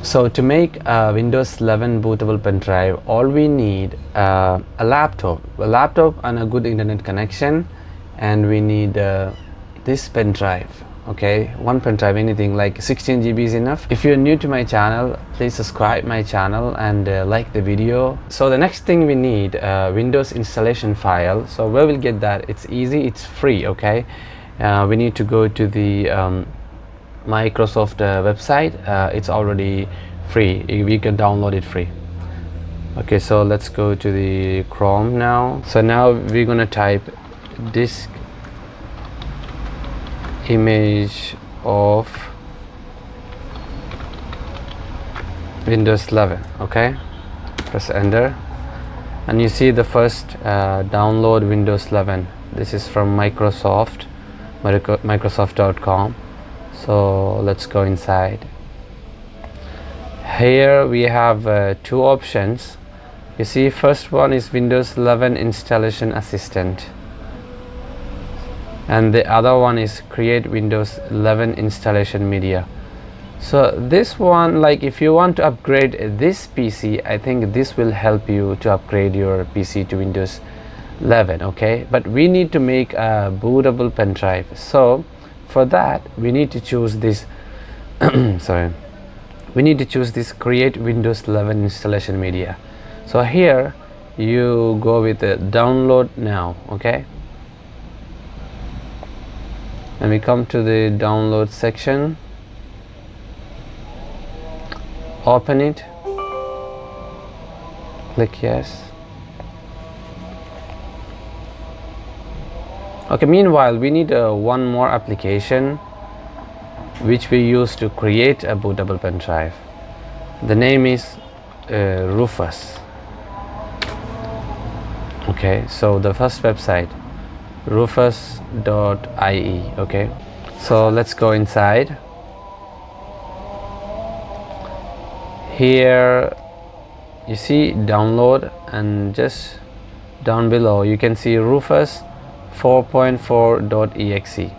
So to make a Windows 11 bootable pen drive, all we need a laptop and a good internet connection, and we need this pen drive. Okay, one pen drive, anything like 16 GB is enough. If you're new to my channel, please subscribe my channel and like the video. So the next thing we need Windows installation file. So where we'll get that? It's easy, it's free. Okay, we need to go to the Microsoft website. It's already free, we can download it free. Okay, so let's go to the Chrome now. So now we're gonna type disk image of Windows 11. Okay, press enter and you see the first download Windows 11. This is from microsoft.com. So let's go inside. Here we have two options. You see, first one is Windows 11 installation assistant, and the other one is create Windows 11 installation media. So this one, like if you want to upgrade this PC, I think this will help you to upgrade your PC to Windows 11. Okay, but we need to make a bootable pen drive. So for that we need to choose this we need to choose this create Windows 11 installation media. So here you go with the download now. Okay, and we come to the download section, open it, click yes. Okay, meanwhile we need one more application which we use to create a bootable pen drive. The name is Rufus. Okay, so the first website, rufus.ie. okay, so let's go inside. Here you see download, and just down below you can see Rufus 4.4.exe.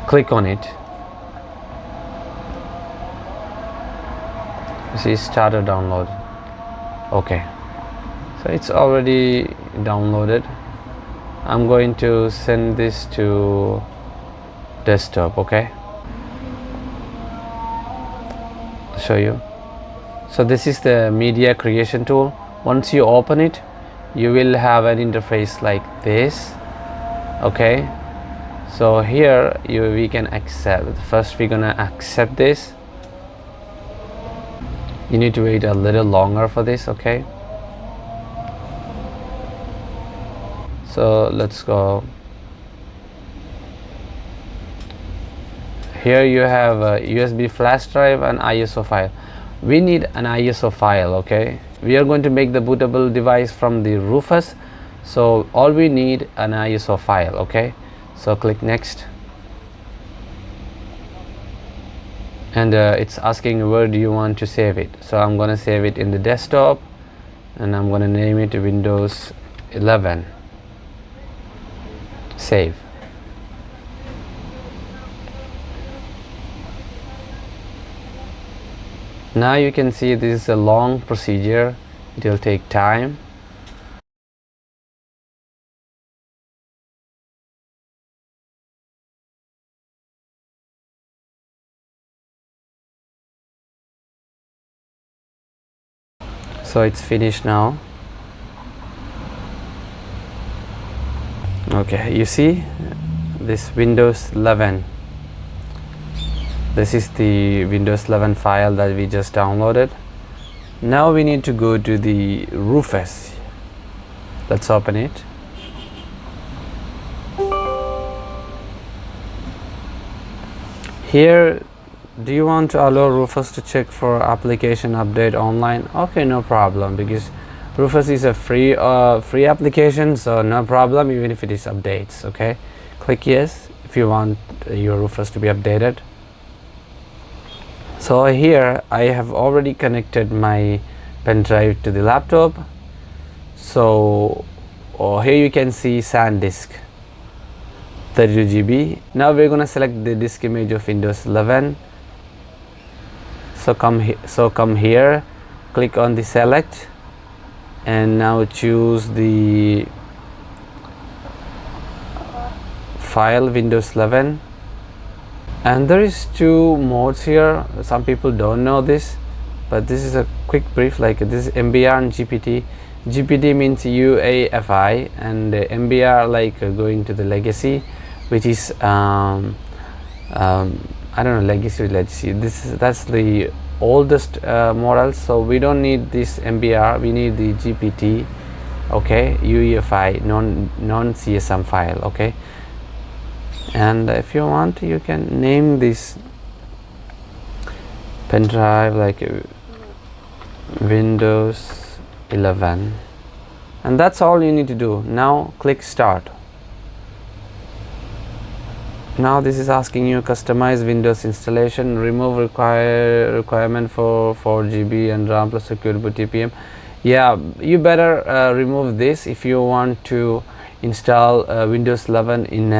click on it. You see started download. Okay, so it's already downloaded. I'm going to send this to desktop. Okay, I'll show you. So this is the media creation tool. Once you open it, you will have an interface like this. Okay, so here we can accept. First we're gonna accept this. You need to wait a little longer for this. Okay, so let's go. Here you have a USB flash drive and ISO file. We need an ISO file. Okay, we are going to make the bootable device from the Rufus, so all we need an ISO file. Okay, so click next, and it's asking where do you want to save it. So I'm going to save it in the desktop, and I'm going to name it Windows 11. Save. Now you can see this is a long procedure. It will take time. So it's finished now. Okay, you see this Windows 11. This is the Windows 11 file that we just downloaded. Now we need to go to the Rufus. Let's open it. Here, do you want to allow Rufus to check for application update online? Okay, no problem, because Rufus is a free application, so no problem even if it is updates. Okay, click yes if you want your Rufus to be updated. So here I have already connected my pen drive to the laptop. So here you can see SanDisk 32 GB. Now we're gonna select the disk image of Windows 11. So come here, click on the select, and now choose the file Windows 11. And there is two modes here. Some people don't know this, but this is a quick brief. Like, this is MBR and GPT. GPT means UAFI, and MBR like going to the legacy, which is I don't know, legacy. That's the oldest model, so we don't need this MBR, we need the GPT. Okay, UEFI, non CSM file. Okay, and if you want, you can name this pen drive like Windows 11, and that's all you need to do. Now click start. Now this is asking you customize Windows installation, remove requirement for 4 GB and RAM plus secure boot TPM. Yeah, you better remove this if you want to install Windows 11 in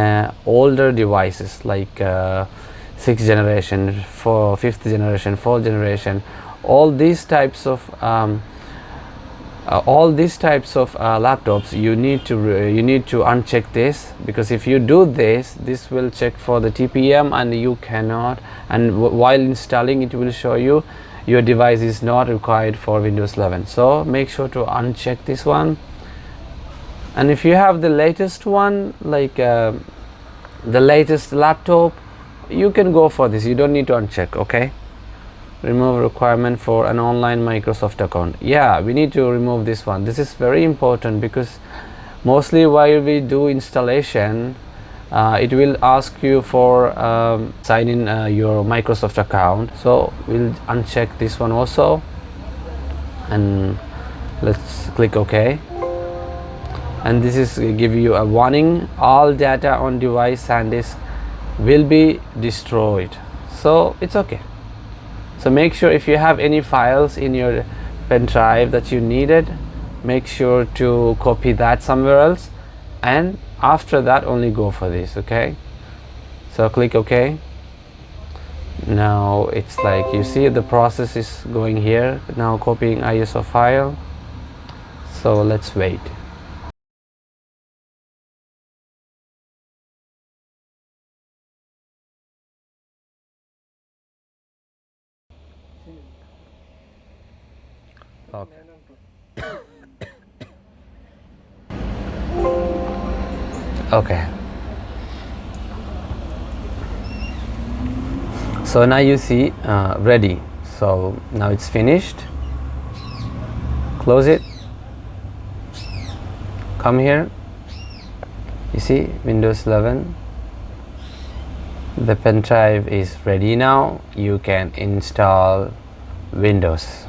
older devices like 6th generation, 5th generation, 4th generation. All these types of laptops, you need to uncheck this, because if you do this will check for the TPM and you cannot, and while installing it will show you your device is not required for Windows 11. So make sure to uncheck this one. And if you have the latest one, like the latest laptop, you can go for this. You don't need to uncheck. Okay, remove requirement for an online Microsoft account. Yeah, we need to remove this one. This is very important, because mostly while we do installation, it will ask you for sign in your Microsoft account. So we'll uncheck this one also, and let's click OK. And this is give you a warning: all data on device SanDisk will be destroyed. So it's okay. So make sure, if you have any files in your pen drive that you needed, make sure to copy that somewhere else, and after that only go for this. Okay, so click OK. Now it's like, you see the process is going here now, copying ISO file. So let's wait. Okay. Okay, so now you see ready. So now it's finished. Close it, come here, you see Windows 11, the pen drive is ready. Now you can install Windows.